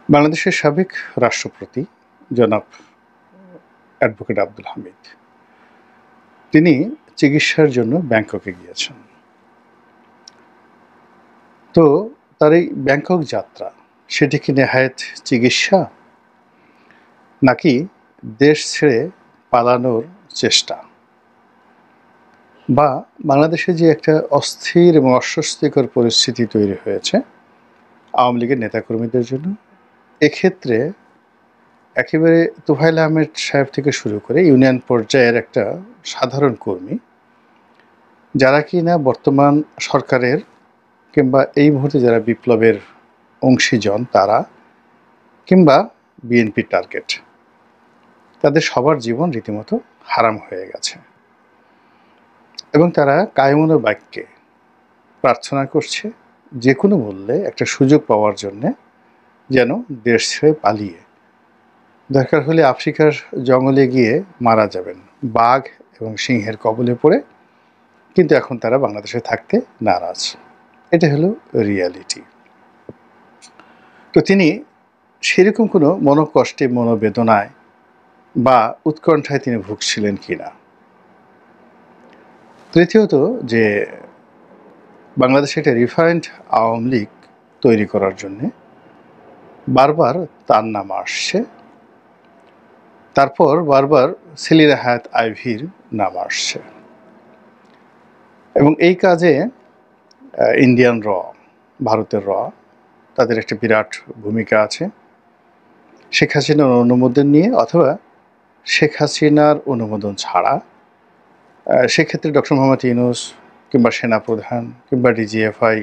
বাংলাদেশের সাবেক রাষ্ট্রপতি জনাব অ্যাডভোকেট আব্দুল হামিদ তিনি চিকিৎসার জন্য ব্যাংককে গিয়েছেন। তো তার এই ব্যাংকক যাত্রা সেটি কি নেহায়েত চিকিৎসা নাকি দেশ ছেড়ে পালানোর চেষ্টা, বা বাংলাদেশে যে একটা অস্থির এবং অস্বস্তিকর পরিস্থিতি তৈরি হয়েছে আওয়ামী লীগের নেতাকর্মীদের জন্য, এক্ষেত্রে একেবারে তোফায়েল আহমেদ সাহেব থেকে শুরু করে ইউনিয়ন পর্যায়ের একটা সাধারণ কর্মী যারা কিনা বর্তমান সরকারের কিংবা এই মুহূর্তে যারা বিপ্লবের অংশীজন তারা কিংবা বিএনপির টার্গেট, তাদের সবার জীবন রীতিমতো হারাম হয়ে গেছে এবং তারা কায়মনো বাক্যে প্রার্থনা করছে যে কোনো মূল্যে একটা সুযোগ পাওয়ার জন্যে যেন দেশ ছেড়ে পালিয়ে, দরকার হলে আফ্রিকার জঙ্গলে গিয়ে মারা যাবেন বাঘ এবং সিংহের কবলে পড়ে, কিন্তু এখন তারা বাংলাদেশে থাকতে নারাজ। এটা হলো রিয়ালিটি। তো তিনি সেরকম কোনো মনোকষ্টে মনোবেদনায় বা উৎকণ্ঠায় তিনি ভুগছিলেন কিনা। তৃতীয়ত, যে বাংলাদেশে একটা রিফাইন্ড আওয়ামী লীগ তৈরি করার জন্যে বারবার তার নাম আসছে, তারপর বারবার সেলিনা হায়াৎ আইভীর নাম আসছে এবং এই কাজে ইন্ডিয়ান র, ভারতের র, তাদের একটা বিরাট ভূমিকা আছে। শেখ হাসিনার অনুমোদন নিয়ে অথবা শেখ হাসিনার অনুমোদন ছাড়া, সেক্ষেত্রে ডক্টর মোহাম্মদ ইউনূস কিংবা সেনাপ্রধান কিংবা ডিজিএফআই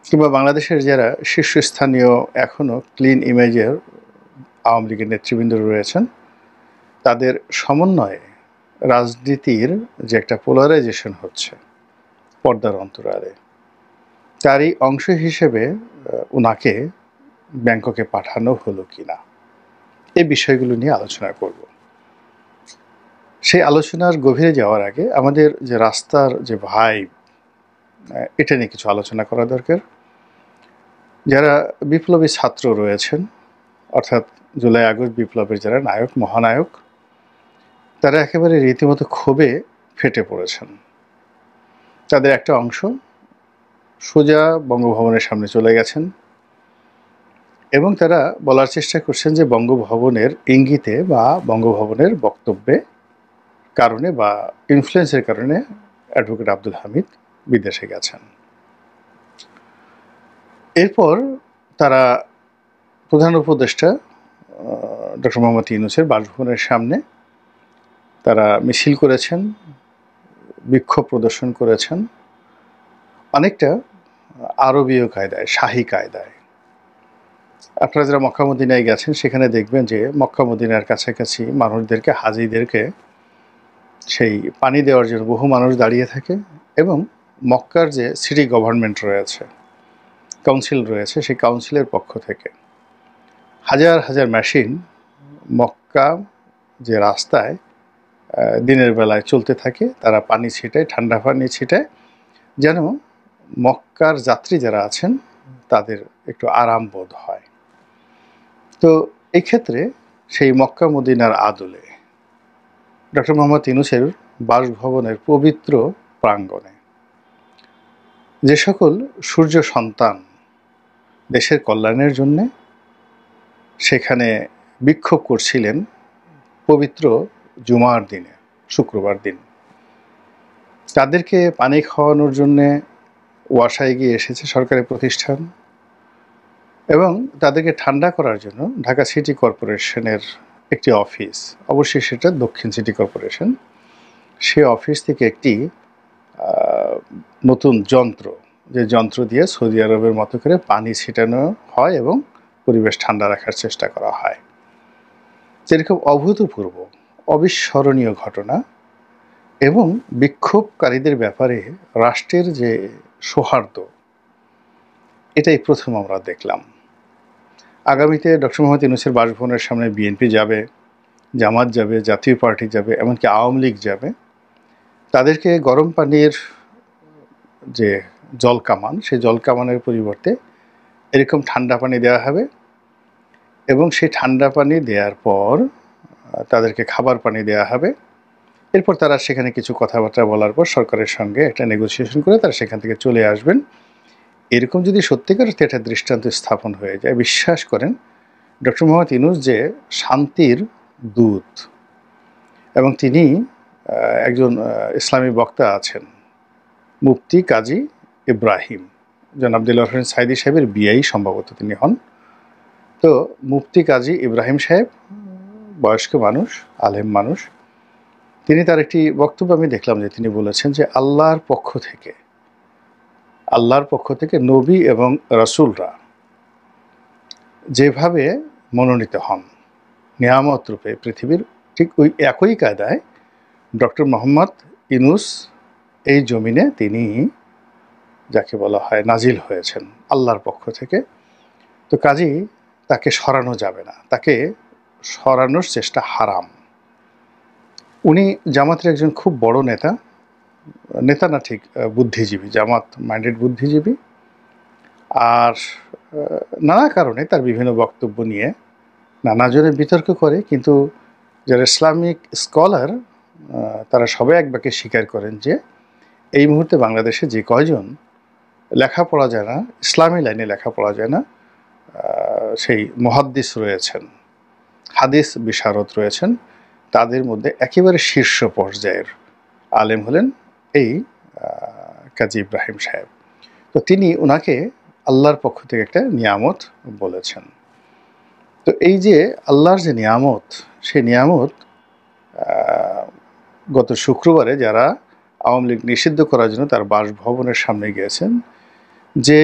কিংবা বাংলাদেশের যারা শীর্ষস্থানীয় এখনও ক্লিন ইমেজের আওয়ামী লীগের নেতৃবৃন্দ রয়েছেন, তাদের সমন্বয়ে রাজনীতির যে একটা পোলারাইজেশন হচ্ছে পর্দার অন্তরালে, তারই অংশ হিসেবে ওনাকে ব্যাংককে পাঠানো হলো কিনা, এই বিষয়গুলো নিয়ে আলোচনা করব। সেই আলোচনার গভীরে যাওয়ার আগে আমাদের যে রাস্তার যে ভাইব, এটা নিয়ে কিছু আলোচনা করা দরকার। যারা বিপ্লবী ছাত্র রয়েছেন, অর্থাৎ জুলাই আগস্ট বিপ্লবের যারা নায়ক মহানায়ক, তারা একেবারে রীতিমতো ক্ষোভে ফেটে পড়েছেন। তাদের একটা অংশ সোজা বঙ্গভবনের সামনে চলে গেছেন এবং তারা বলার চেষ্টা করছেন যে বঙ্গভবনের ইঙ্গিতে বা বঙ্গভবনের বক্তব্যে কারণে বা ইনফ্লুয়েন্সের কারণে অ্যাডভোকেট আব্দুল হামিদ বিদেশে গেছেন। এরপর তারা প্রধান উপদেষ্টা ডক্টর মোহাম্মদ ইউনূসের বাসভবনের সামনে তারা মিছিল করেছেন, বিক্ষোভ প্রদর্শন করেছেন, অনেকটা আরবীয় কায়দায়, শাহী কায়দায়। আপনারা যারা মক্কা মদিনায় গেছেন সেখানে দেখবেন যে মক্কা মদিনার কাছাকাছি মানুষদেরকে, হাজিদেরকে সেই পানি দেওয়ার জন্য বহু মানুষ দাঁড়িয়ে থাকে এবং মক্কার যে সিটি গভর্নমেন্ট রয়েছে, কাউন্সিল রয়েছে, সেই কাউন্সিলের পক্ষ থেকে হাজার হাজার মেশিন মক্কা যে রাস্তায় দিনের বেলায় চলতে থাকে, তারা পানি ছিটায়, ঠান্ডা পানি ছিটায়, যেন মক্কার যাত্রী যারা আছেন তাদের একটু আরাম বোধ হয়। তো এই ক্ষেত্রে সেই মক্কা মদিনার আদলে ডক্টর মোহাম্মদ ইউনূসের বাসভবনের পবিত্র প্রাঙ্গণে যে সকল সূর্য সন্তান দেশের কল্যাণের জন্যে সেখানে বিক্ষোভ করছিলেন পবিত্র জুমার দিনে, শুক্রবার দিন, তাদেরকে পানি খাওয়ানোর জন্যে ওয়াসায় গিয়ে এসেছে সরকারি প্রতিষ্ঠান এবং তাদেরকে ঠান্ডা করার জন্য ঢাকা সিটি কর্পোরেশনের একটি অফিস, অবশ্যই সেটা দক্ষিণ সিটি কর্পোরেশন, সে অফিস থেকে একটি নতুন যন্ত্র, যে যন্ত্র দিয়ে সৌদি আরবের মতো করে পানি ছিটানো হয় এবং পরিবেশ ঠান্ডা রাখার চেষ্টা করা হয়। যেরকম অভূতপূর্ব, অবিস্মরণীয় ঘটনা এবং বিক্ষোভকারীদের ব্যাপারে রাষ্ট্রের যে সৌহার্দ্য, এটাই প্রথম আমরা দেখলাম। আগামীতে ডক্টর মোহাম্মদ ইউনূসের বাসভবনের সামনে বিএনপি যাবে, জামাত যাবে, জাতীয় পার্টি যাবে, এমনকি আওয়ামী লীগ যাবে। তাদেরকে গরম পানির যে জলকামান, সেই জলকামানের পরিবর্তে এরকম ঠান্ডা পানি দেওয়া হবে এবং সেই ঠান্ডা পানি দেওয়ার পর তাদেরকে খাবার পানি দেওয়া হবে। এরপর তারা সেখানে কিছু কথাবার্তা বলার পর সরকারের সঙ্গে একটা নেগোসিয়েশন করে তারা সেখান থেকে চলে আসবেন। এরকম যদি সত্যিকার অর্থে একটা দৃষ্টান্ত স্থাপন হয়ে যায়, বিশ্বাস করেন ডক্টর মোহাম্মদ ইউনূস যে শান্তির দূত, এবং তিনি একজন ইসলামী বক্তা আছেন, মুফতি কাজী ইব্রাহিম, জনাব দিলওয়ার হোসেন সাঈদী সাহেবের বিআই সম্ভবত তিনি হন। তো মুফতি কাজী ইব্রাহিম সাহেব বয়স্ক মানুষ, আলেম মানুষ, তিনি তার একটি বক্তব্য আমি দেখলাম যে তিনি বলেছেন যে আল্লাহর পক্ষ থেকে নবী এবং রাসূলরা যেভাবে মনোনীত হন নিয়ামত রূপে পৃথিবীর, ঠিক ওই একই কায়দায় ডক্টর মোহাম্মদ ইউনূস এই জমিনে তিনি যাকে বলা হয় নাজিল হয়েছেন আল্লাহর পক্ষ থেকে। তো কাজেই তাকে সরানো যাবে না, তাকে সরানোর চেষ্টা হারাম। উনি জামাতের একজন খুব বড় নেতা না ঠিক বুদ্ধিজীবী, জামাত মাইন্ডেড বুদ্ধিজীবী। আর নানা কারণে তার বিভিন্ন বক্তব্য নিয়ে নানাজনে বিতর্ক করে, কিন্তু যারা ইসলামিক স্কলার তারা সবাই এক বাক্যে স্বীকার করেন যে এই মুহূর্তে বাংলাদেশে যে কয়জন লেখাপড়া যায় না, ইসলামী লাইনে লেখাপড়া যায় না, সেই মুহাদ্দিস রয়েছেন, হাদিস বিশারদ রয়েছেন, তাদের মধ্যে একেবারে শীর্ষ পর্যায়ের আলেম হলেন এই কাজী ইব্রাহিম সাহেব। তো তিনি ওনাকে আল্লাহর পক্ষ থেকে একটা নিয়ামত বলেছেন। তো এই যে আল্লাহর যে নিয়ামত, সেই নিয়ামত গত শুক্রবারে যারা আওয়ামী লীগ নিষিদ্ধ করার জন্য তার বাসভবনের সামনে গিয়েছেন, যে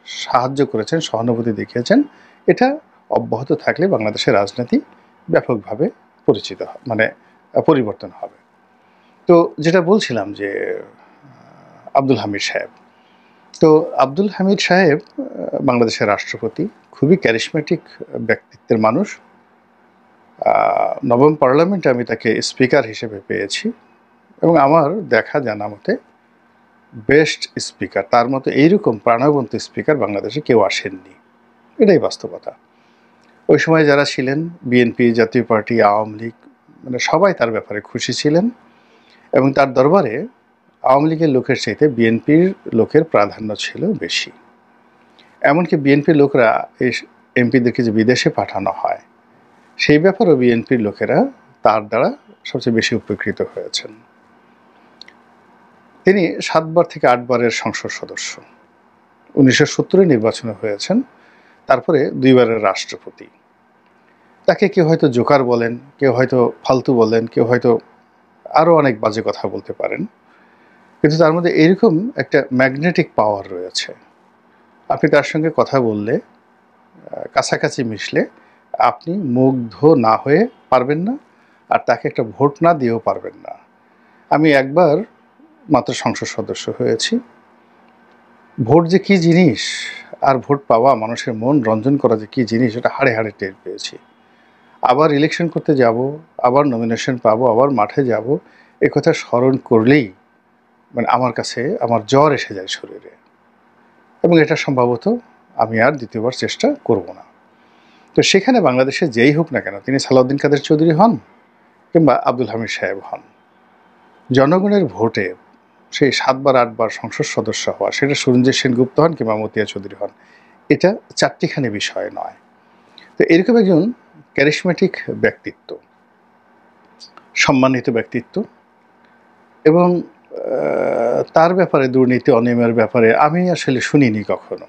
সাহায্য করেছেন, সহানুভূতি দেখিয়েছেন, এটা অব্যাহত থাকলে বাংলাদেশের রাজনীতি ব্যাপকভাবে পরিবর্তন হবে। তো যেটা বলছিলাম যে আব্দুল হামিদ সাহেব, তো আব্দুল হামিদ সাহেব বাংলাদেশের রাষ্ট্রপতি, খুবই ক্যারিশমেটিক ব্যক্তিত্বের মানুষ। নবম পার্লামেন্টে আমি তাকে স্পিকার হিসেবে পেয়েছি, এবং আমার দেখা জানা মতে বেস্ট স্পিকার, তার মতো এইরকম প্রাণবন্ত স্পিকার বাংলাদেশে কেউ আসেননি, এটাই বাস্তবতা। ওই সময় যারা ছিলেন, বিএনপি, জাতীয় পার্টি, আওয়ামী লীগ, সবাই তার ব্যাপারে খুশি ছিলেন, এবং তার দরবারে আওয়ামী লীগের লোকের চাইতে বিএনপির লোকের প্রাধান্য ছিল বেশি। এমনকি বিএনপির লোকরা এই এমপিদেরকে যে বিদেশে পাঠানো হয়, সেই ব্যাপারেও বিএনপির লোকেরা তার দ্বারা সবচেয়ে বেশি উপকৃত হয়েছেন। তিনি 7 বার থেকে 8 বারের সংসদ সদস্য, 1970 নির্বাচনে হয়েছেন, তারপরে 2 বারের রাষ্ট্রপতি। তাকে কেউ হয়তো জোকার বলেন, কেউ হয়তো ফালতু বলেন, কেউ হয়তো আরও অনেক বাজে কথা বলতে পারেন, কিন্তু তার মধ্যে এরকম একটা ম্যাগনেটিক পাওয়ার রয়েছে। আপনি তার সঙ্গে কথা বললে, কাছাকাছি মিশলে আপনি মুগ্ধ না হয়ে পারবেন না, আর তাকে একটা ভোট না দিয়েও পারবেন না। আমি একবার মাত্র সংসদ সদস্য হয়েছি, ভোট যে কী জিনিস, আর ভোট পাওয়া, মানুষের মন রঞ্জন করা যে কী জিনিস, এটা হাড়ে হাড়ে টের পেয়েছি। আবার ইলেকশন করতে যাব, আবার নমিনেশন পাবো, আবার মাঠে যাব, এ কথা স্মরণ করলেই আমার কাছে আমার জ্বর এসে যায় শরীরে, এবং এটা সম্ভবত আমি আর দ্বিতীয়বার চেষ্টা করব না। তো সেখানে বাংলাদেশে যেই হোক না কেন, তিনি সালাউদ্দিন কাদের চৌধুরী হন কিংবা আব্দুল হামিদ সাহেব হন, জনগণের ভোটে সেই 7 বার 8 বার সংসদ সদস্য হওয়া, সেটা সুরঞ্জিত সেনগুপ্ত হন কিংবা মতিয়া চৌধুরী হন, এটা চারটিখানি বিষয় নয়। তো এরকম একজন ক্যারিশমেটিক ব্যক্তিত্ব, সম্মানিত ব্যক্তিত্ব, এবং তার ব্যাপারে দুর্নীতি অনিয়মের ব্যাপারে আমি আসলে শুনিনি কখনো।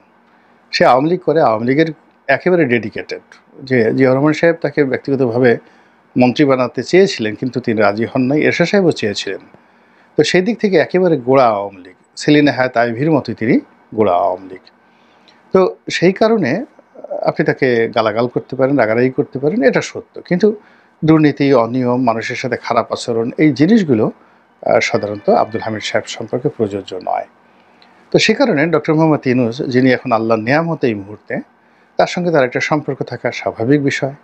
সে আওয়ামী লীগ করে, আওয়ামী লীগের একেবারে ডেডিকেটেড। যে জিয়াউর রহমান সাহেব তাকে ব্যক্তিগতভাবে মন্ত্রী বানাতে চেয়েছিলেন, কিন্তু তিনি রাজি হন নাই, এরশাদ সাহেবও চেয়েছিলেন। তো সেই দিক থেকে একেবারে গোড়া আওয়ামী লীগ, সেলিনা হায়াত আইভীর মতোই তিনি গোড়া আওয়ামী লীগ। তো সেই কারণে আপনি তাকে গালাগাল করতে পারেন, রাগারাগি করতে পারেন, এটা সত্য, কিন্তু দুর্নীতি, অনিয়ম, মানুষের সাথে খারাপ আচরণ, এই জিনিসগুলো সাধারণত আব্দুল হামিদ সাহেব সম্পর্কে প্রযোজ্য নয়। তো সে কারণে ডক্টর মোহাম্মদ ইউনূস, যিনি এখন আল্লাহর নিয়ামত এই মুহূর্তে, তার সঙ্গে তার একটা সম্পর্ক থাকা স্বাভাবিক বিষয়।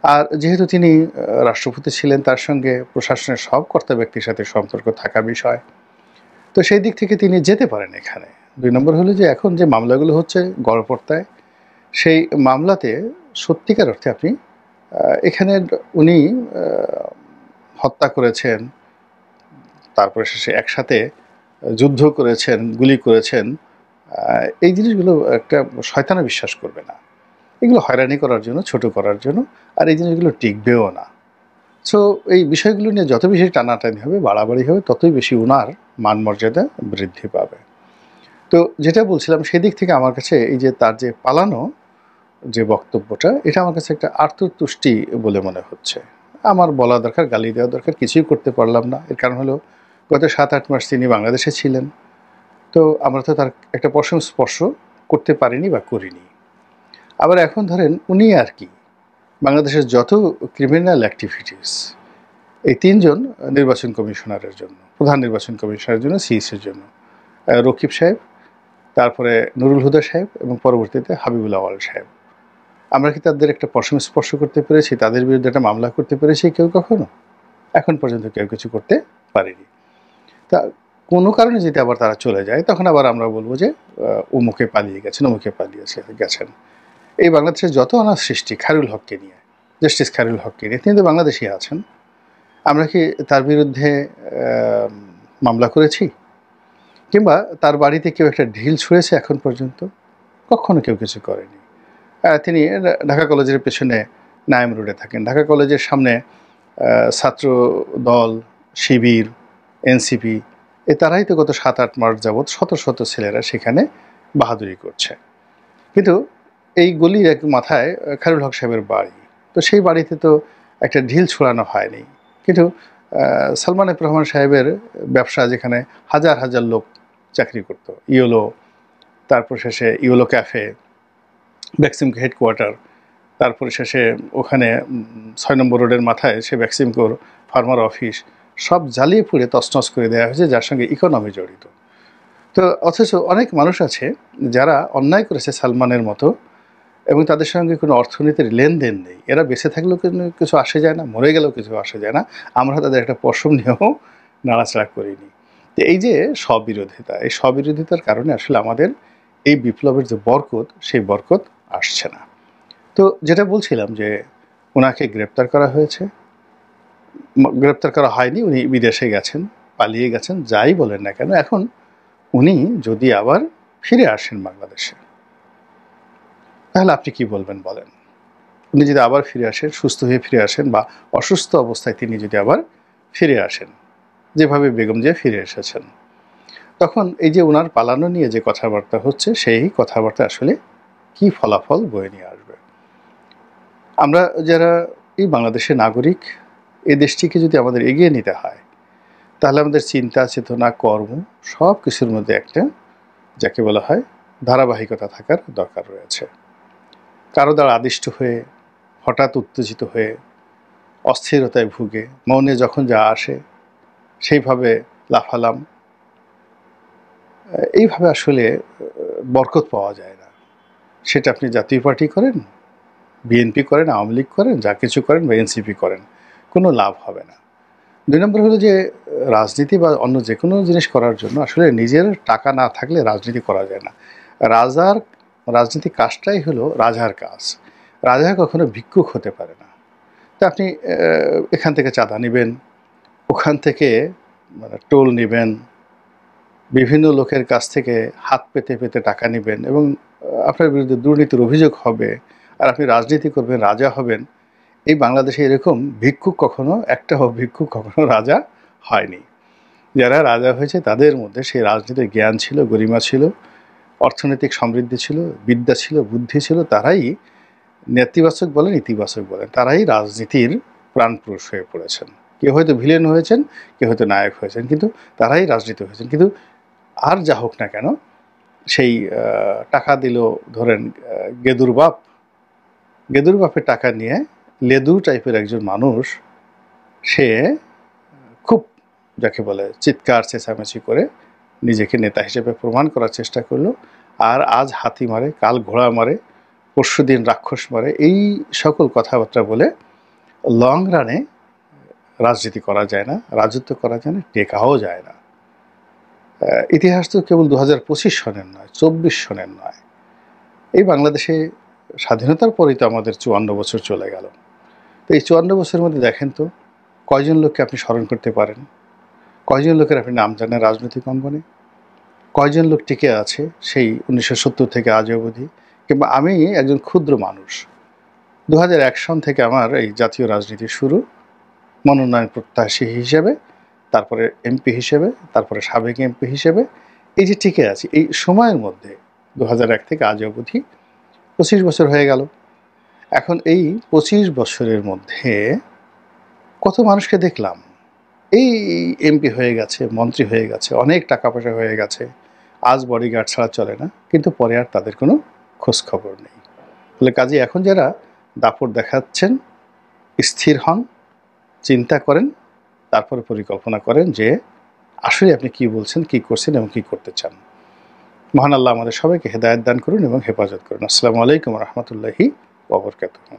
আর যেহেতু তিনি রাষ্ট্রপতি ছিলেন, তার সঙ্গে প্রশাসনের সব কর্তা ব্যক্তির সাথে সম্পর্ক থাকা বিষয়। তো সেই দিক থেকে তিনি যেতে পারেন এখানে। 2 নম্বর হলো যে এখন যে মামলাগুলো হচ্ছে গড়পড়তায়, সেই মামলাতে সত্যিকার অর্থে আপনি এখানে উনি হত্যা করেছেন, তারপরে শেষে একসাথে যুদ্ধ করেছেন, গুলি করেছেন, এই জিনিসগুলো একটা শয়তানও বিশ্বাস করবে না। এগুলো হয়রানি করার জন্য, ছোট করার জন্য, আর এই জিনিসগুলো টিকবেও না। সো এই বিষয়গুলো নিয়ে যত বেশি টানাটানি হবে, বাড়াবাড়ি হবে, ততই বেশি উনার মান মর্যাদা বৃদ্ধি পাবে। তো যেটা বলছিলাম, সেদিক থেকে আমার কাছে এই যে তার যে পালানো যে বক্তব্যটা, এটা আমার কাছে একটা আত্মতুষ্টি বলে মনে হচ্ছে। আমার বলা দরকার, গালি দেওয়া দরকার, কিছুই করতে পারলাম না। এর কারণ হলো গত ৭-৮ মাস তিনি বাংলাদেশে ছিলেন। তো আমরা তো তার একটা পশম স্পর্শ করতে পারিনি বা করিনি। আবার এখন ধরেন উনি আর কি বাংলাদেশের যত ক্রিমিনাল অ্যাক্টিভিটিস, এই ৩ জন নির্বাচন কমিশনারের জন্য, প্রধান নির্বাচন কমিশনারের জন্য, সিইসির জন্য রকিব সাহেব, তারপরে নুরুল হুদা সাহেব এবং পরবর্তীতে হাবিবুল আওয়াল সাহেব। আমরা কি তাদের একটা পশম স্পর্শ করতে পেরেছি? তাদের বিরুদ্ধে একটা মামলা করতে পেরেছি কেউ কখনো? এখন পর্যন্ত কেউ কিছু করতে পারেনি। তা কোনো কারণে যদি আবার তারা চলে যায়, তখন আবার আমরা বলবো যে অমুকে পালিয়ে গেছেন, অমুকে গেছেন। এই বাংলাদেশের যত অনার সৃষ্টি খায়রুল হককে নিয়ে, জাস্টিস খায়রুল হককে নিয়ে, তিনি তো বাংলাদেশি আছেন। আমরা কি তার বিরুদ্ধে মামলা করেছি? কিংবা তার বাড়িতে কেউ একটা ঢিল ছুঁড়েছে এখন পর্যন্ত? কখনো কেউ কিছু করেনি। তিনি ঢাকা কলেজের পেছনে নাইম রোডে থাকেন। ঢাকা কলেজের সামনে ছাত্র দল, শিবির, এনসিপি, তারাই তো গত ৭-৮ মাস যাবৎ শত শত ছেলেরা সেখানে বাহাদুরি করছে। কিন্তু এই গলির এক মাথায় খায়রুল হক সাহেবের বাড়ি। তো সেই বাড়িতে তো একটা ঢিল ছোড়ানো হয়নি। কিন্তু সালমান এফ রহমান সাহেবের ব্যবসা, যেখানে হাজার হাজার লোক চাকরি করত, ইয়োলো, তারপর শেষে ইয়োলো ক্যাফে, ভ্যাক্সিমকো হেডকোয়ার্টার, তারপরে শেষে ওখানে ৬ নম্বর রোডের মাথায় সে ভ্যাক্সিমকোর ফার্মার অফিস, সব জ্বালিয়ে পুড়ে তছনছ করে দেওয়া হয়েছে, যার সঙ্গে ইকোনমি জড়িত। তো অথচ অনেক মানুষ আছে যারা অন্যায় করেছে সালমানের মতো, এবং তাদের সঙ্গে কোনো অর্থনীতির লেনদেন নেই। এরা বেঁচে থাকলেও কিছু আসে যায় না, মরে গেলেও কিছু আসে যায় না। আমরা তাদের একটা পশম নিয়েও নাড়াচাড়া করিনি। তো এই যে স্ববিরোধিতা, এই স্ববিরোধিতার কারণে আসলে আমাদের এই বিপ্লবের যে বরকত, সেই বরকত আসছে না। তো যেটা বলছিলাম যে ওনাকে গ্রেপ্তার করা হয়েছে, গ্রেপ্তার করা হয়নি, উনি বিদেশে গেছেন, পালিয়ে গেছেন, যাই বলেন না কেন, এখন উনি যদি আবার ফিরে আসেন বাংলাদেশে, তাহলে আপনি কি বলবেন বলেন? উনি যদি আবার ফিরে আসেন, সুস্থ হয়ে ফিরে আসেন, বা অসুস্থ অবস্থায় তিনি যদি আবার ফিরে আসেন, যেভাবে বেগম জিয়া ফিরে এসেছেন, তখন এই যে ওনার পালানো নিয়ে যে কথাবার্তা হচ্ছে, সেই কথাবার্তা আসলে কি ফলাফল বয়ে নিয়ে আসবে? আমরা যারা এই বাংলাদেশের নাগরিক, এই দেশটিকে যদি আমাদের এগিয়ে নিতে হয়, তাহলে আমাদের চিন্তা, চেতনা, কর্ম সব কিছুর মধ্যে একটা, যাকে বলা হয়, ধারাবাহিকতা থাকার দরকার রয়েছে। কারো দ্বারা আদিষ্ট হয়ে, হঠাৎ উত্তেজিত হয়ে, অস্থিরতায় ভুগে, মনে যখন যা আসে সেইভাবে লাফালাম, এইভাবে আসলে বরকত পাওয়া যায় না। সেটা আপনি জাতীয় পার্টি করেন, বিএনপি করেন, আওয়ামী লীগ করেন, যা কিছু করেন, বা এনসিপি করেন, কোনো লাভ হবে না। ২ নম্বর হলো যে রাজনীতি বা অন্য যে কোনো জিনিস করার জন্য আসলে নিজের টাকা না থাকলে রাজনীতি করা যায় না। রাজনীতি কাজটাই হলো রাজার কাজ। রাজা কখনো ভিক্ষুক হতে পারে না। তা আপনি এখান থেকে চাঁদা নেবেন, ওখান থেকে মানে টোল নেবেন, বিভিন্ন লোকের কাছ থেকে হাত পেতে পেতে টাকা নেবেন, এবং আপনার বিরুদ্ধে দুর্নীতির অভিযোগ হবে, আর আপনি রাজনীতি করবেন, রাজা হবেন। এই বাংলাদেশে এরকম ভিক্ষুক কখনো রাজা হয়নি। যারা রাজা হয়েছে তাদের মধ্যে সেই রাজনীতির জ্ঞান ছিল, গরিমা ছিল, অর্থনৈতিক সমৃদ্ধি ছিল, বিদ্যা ছিল, বুদ্ধি ছিল। তারাই নেতিবাচক বলেন, ইতিবাচক বলেন, তারাই রাজনীতির প্রাণপুরুষ হয়ে পড়েছেন। কেউ হয়তো ভিলেন হয়েছেন, কেউ হয়তো নায়ক হয়েছেন, কিন্তু তারাই রাজনীতি হয়েছেন। কিন্তু আর যা হোক না কেন, সেই টাকা দিল, ধরেন গেদুর বাপের টাকা নিয়ে লেদু টাইপের একজন মানুষ, সে খুব, যাকে বলে, চিৎকার চেঁচামেচি করে নিজেকে নেতা হিসেবে প্রমাণ করার চেষ্টা করলো। আর আজ হাতি মারে, কাল ঘোড়া মারে, পরশুদিন রাক্ষস মারে, এই সকল কথাবার্তা বলে লং রানে রাজনীতি করা যায় না, রাজত্ব করা যায় না, টেকাও যায় না। ইতিহাস তো কেবল 2025 সনের নয়, 24 সনের নয়। এই বাংলাদেশে স্বাধীনতার পরেই তো আমাদের ৫৪ বছর চলে গেল। তো এই ৫৪ বছরের মধ্যে দেখেন তো কয়জন লোককে আপনি স্মরণ করতে পারেন? কয়জন লোকের আপনি নাম জানেন রাজনৈতিক অঙ্গনে? কয়জন লোক টিকে আছে সেই ১৯৭০ থেকে আজ অবধি? কিংবা আমি একজন ক্ষুদ্র মানুষ। ২০০১ সন থেকে আমার এই জাতীয় রাজনীতি শুরু। মনোনয়ন প্রত্যাশী হিসেবে, তারপরে এমপি হিসেবে, তারপরে সাবেক এমপি হিসেবে এই যে টিকে আছি, এই সময়ের মধ্যে ২০০১ থেকে আজ অবধি ২৫ বছর হয়ে গেল। এখন এই ২৫ বছরের মধ্যে কত মানুষকে দেখলাম এই এমপি হয়ে গেছে, মন্ত্রী হয়ে গেছে, অনেক টাকা পয়সা হয়ে গেছে, আজ বডিগার্ড ছাড়া চলে না, কিন্তু পরে আর তাদের কোনো খোঁজ খবর নেই। ফলে কাজে এখন যারা দাপট দেখাচ্ছেন, স্থির হন, চিন্তা করেন, তারপরে পরিকল্পনা করেন যে আসলে আপনি কি বলছেন, কি করছেন এবং কি করতে চান। মহান আল্লাহ আমাদের সবাইকে হেদায়েত দান করুন এবং হেফাজত করুন। আসসালামু আলাইকুম রহমতুল্লাহি ওয়া বারাকাতুহু।